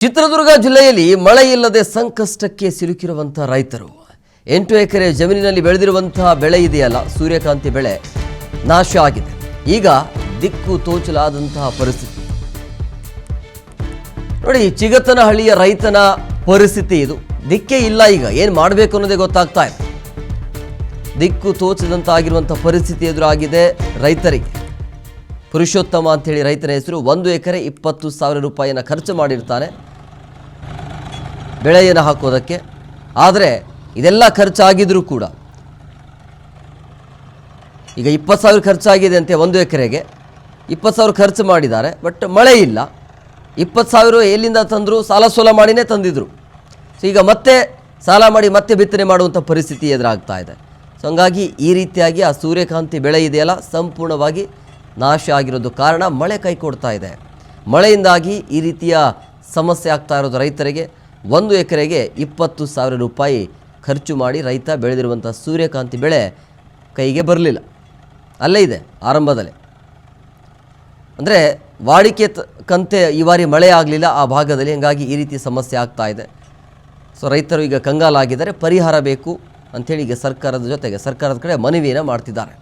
ಚಿತ್ರದುರ್ಗ ಜಿಲ್ಲೆಯಲ್ಲಿ ಮಳೆ ಇಲ್ಲದೆ ಸಂಕಷ್ಟಕ್ಕೆ ಸಿಲುಕಿರುವಂತಹ ರೈತರು 8 ಎಕರೆ ಜಮೀನಿನಲ್ಲಿ ಬೆಳೆದಿರುವಂತಹ ಬೆಳೆ ಇದೆಯಲ್ಲ ಸೂರ್ಯಕಾಂತಿ ಬೆಳೆ ನಾಶ ಆಗಿದೆ. ಈಗ ದಿಕ್ಕು ತೋಚಲಾದಂತಹ ಪರಿಸ್ಥಿತಿ ನೋಡಿ. ಚಿಗತನಹಳ್ಳಿಯ ರೈತನ ಪರಿಸ್ಥಿತಿ ಇದು. ದಿಕ್ಕೇ ಇಲ್ಲ, ಈಗ ಏನು ಮಾಡಬೇಕು ಅನ್ನೋದೇ ಗೊತ್ತಾಗ್ತಾ ಇಲ್ಲ. ದಿಕ್ಕು ತೋಚದಂತಾಗಿರುವಂತಹ ಪರಿಸ್ಥಿತಿ ಎದುರಾಗಿದೆ ರೈತರಿಗೆ. ಪುರುಷೋತ್ತಮ ಅಂತೇಳಿ ರೈತನ ಹೆಸರು. 1 ಎಕರೆ 20,000 ರೂಪಾಯಿಯನ್ನು ಖರ್ಚು ಮಾಡಿರ್ತಾನೆ ಬೆಳೆಯನ್ನು ಹಾಕೋದಕ್ಕೆ. ಆದರೆ ಇದೆಲ್ಲ ಖರ್ಚಾಗಿದ್ರೂ ಕೂಡ ಈಗ 20,000 ಖರ್ಚಾಗಿದೆ ಅಂತೆ. 1 ಎಕರೆಗೆ 20,000 ಖರ್ಚು ಮಾಡಿದ್ದಾರೆ, ಬಟ್ ಮಳೆ ಇಲ್ಲ. 20,000 ಎಲ್ಲಿಂದ ತಂದರು? ಸಾಲ ಸೋಲ ಮಾಡಿನೇ ತಂದಿದ್ರು. ಸೊ ಈಗ ಮತ್ತೆ ಸಾಲ ಮಾಡಿ ಮತ್ತೆ ಬಿತ್ತನೆ ಮಾಡುವಂಥ ಪರಿಸ್ಥಿತಿ ಎದುರಾಗ್ತಾ ಇದೆ. ಸೊ ಹಂಗಾಗಿ ಈ ರೀತಿಯಾಗಿ ಆ ಸೂರ್ಯಕಾಂತಿ ಬೆಳೆ ಇದೆಯಲ್ಲ ಸಂಪೂರ್ಣವಾಗಿ ನಾಶ ಆಗಿರೋದು ಕಾರಣ ಮಳೆ ಕೈ ಕೊಡ್ತಾ ಇದೆ. ಮಳೆಯಿಂದಾಗಿ ಈ ರೀತಿಯ ಸಮಸ್ಯೆ ಆಗ್ತಾ ಇರೋದು ರೈತರಿಗೆ. 1 ಎಕರೆಗೆ 20,000 ರೂಪಾಯಿ ಖರ್ಚು ಮಾಡಿ ರೈತ ಬೆಳೆದಿರುವಂಥ ಸೂರ್ಯಕಾಂತಿ ಬೆಳೆ ಕೈಗೆ ಬರಲಿಲ್ಲ. ಅಲ್ಲೇ ಇದೆ ಆರಂಭದಲ್ಲೇ. ಅಂದರೆ ವಾಡಿಕೆ ಕಂತೆ ಈ ಬಾರಿ ಮಳೆ ಆಗಲಿಲ್ಲ ಆ ಭಾಗದಲ್ಲಿ. ಹೀಗಾಗಿ ಈ ರೀತಿ ಸಮಸ್ಯೆ ಆಗ್ತಾ ಇದೆ. ಸೊ ರೈತರು ಈಗ ಕಂಗಾಲಾಗಿದ್ದಾರೆ. ಪರಿಹಾರ ಬೇಕು ಅಂಥೇಳಿ ಈಗ ಸರ್ಕಾರದ ಕಡೆ ಮನವಿಯನ್ನು ಮಾಡ್ತಿದ್ದಾರೆ.